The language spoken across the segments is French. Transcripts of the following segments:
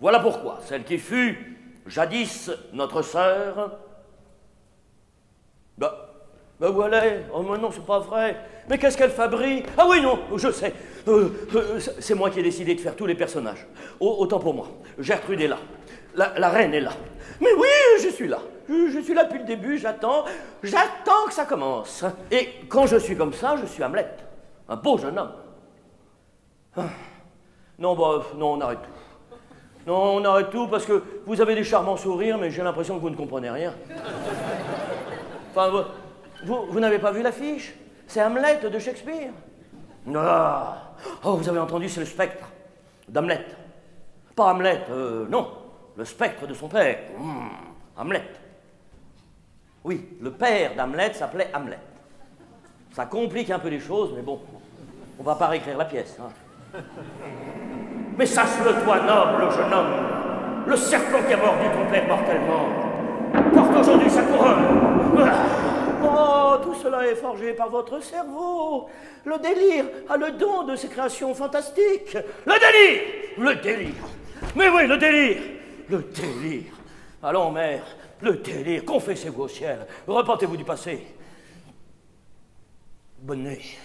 Voilà pourquoi celle qui fut jadis notre sœur... Ben où elle est? Oh mais non, c'est pas vrai. Mais qu'est-ce qu'elle fabrique? Ah oui, non, je sais. C'est moi qui ai décidé de faire tous les personnages. Autant pour moi. Gertrude est là. La reine est là. Mais oui, je suis là. Je suis là depuis le début, j'attends que ça commence. Et quand je suis comme ça, je suis Hamlet. Un beau jeune homme. Non, bah, non, on arrête tout. Non, on arrête tout parce que vous avez des charmants sourires, mais j'ai l'impression que vous ne comprenez rien. Enfin, vous n'avez pas vu l'affiche? C'est Hamlet de Shakespeare. Ah. Oh, vous avez entendu, c'est le spectre d'Hamlet. Pas Hamlet, non. Le spectre de son père. Hamlet. Oui, le père d'Hamlet s'appelait Hamlet. Ça complique un peu les choses, mais bon, on va pas réécrire la pièce. Hein. Mais sache-le, toi, noble jeune homme, le serpent qui a mordu ton père mortellement porte aujourd'hui sa couronne. Oh, tout cela est forgé par votre cerveau. Le délire a le don de ces créations fantastiques. Le délire! Le délire! Mais oui, le délire! Le délire! Allons, mère, le délire, confessez-vous au ciel, repentez-vous du passé. Bonne nuit.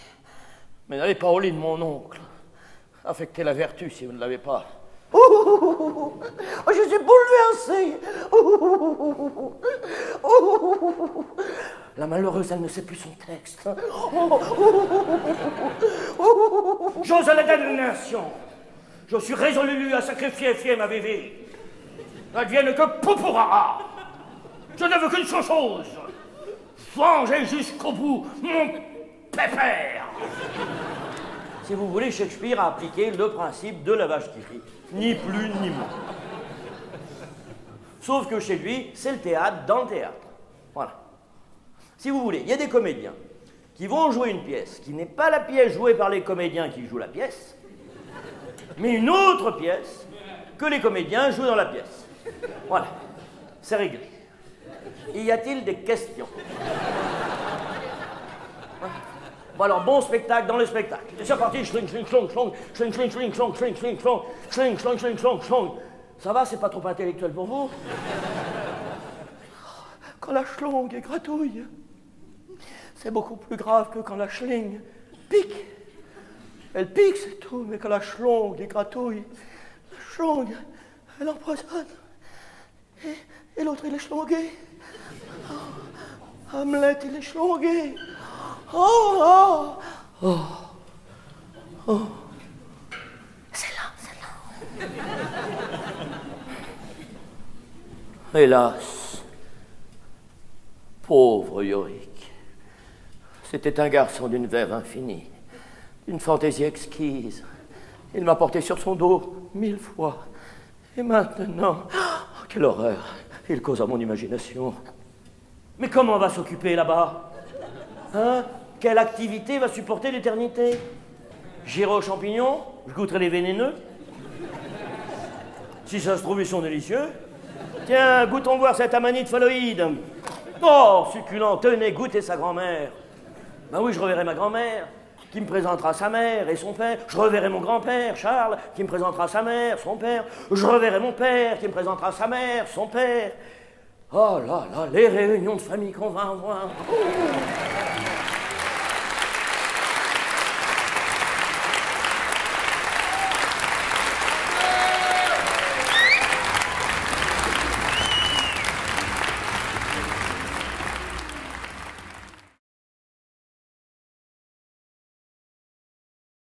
Mais n'allez pas au lit de mon oncle. Affectez la vertu si vous ne l'avez pas. Oh, je suis bouleversée. La malheureuse, elle ne sait plus son texte. J'ose la damnation. Je suis résolu à sacrifier ma vie. N'advienne que pourra. Je ne veux qu'une seule chose. Venger jusqu'au bout mon pépère. Si vous voulez, Shakespeare a appliqué le principe de la vache qui rit. Ni plus ni moins. Sauf que chez lui, c'est le théâtre dans le théâtre. Voilà. Si vous voulez, il y a des comédiens qui vont jouer une pièce qui n'est pas la pièce jouée par les comédiens qui jouent la pièce, mais une autre pièce que les comédiens jouent dans la pièce. Voilà. C'est réglé. Y a-t-il des questions? Bon alors, bon spectacle dans le spectacle. C'est parti, schling, schling, schlong, schlong, schling, schling, schling, schlong, schling, schling, schlong, schling, schling, schling, schlong, schlong. Ça va, c'est pas trop intellectuel pour vous? Quand la schlong est gratouille, c'est beaucoup plus grave que quand la schling pique. Elle pique, c'est tout, mais quand la schlong est gratouille, la schlong, elle empoisonne. Et l'autre, il est schlongué. Oh, Hamlet, il est schlongué. Oh, oh, oh, oh. C'est là. Hélas, pauvre Yorick, c'était un garçon d'une verve infinie, d'une fantaisie exquise. Il m'a porté sur son dos 1000 fois. Et maintenant, oh, quelle horreur, il cause à mon imagination. Mais comment on va s'occuper là-bas? Hein? Quelle activité va supporter l'éternité? J'irai aux champignons, je goûterai les vénéneux. Si ça se trouve, ils sont délicieux. Tiens, goûtons voir cette amanite phalloïde. Oh, succulent, tenez, goûtez sa grand-mère. Ben oui, je reverrai ma grand-mère, qui me présentera sa mère et son père. Je reverrai mon grand-père, Charles, qui me présentera sa mère, son père. Je reverrai mon père, qui me présentera sa mère, son père. Oh là là, les réunions de famille qu'on va avoir. Oh.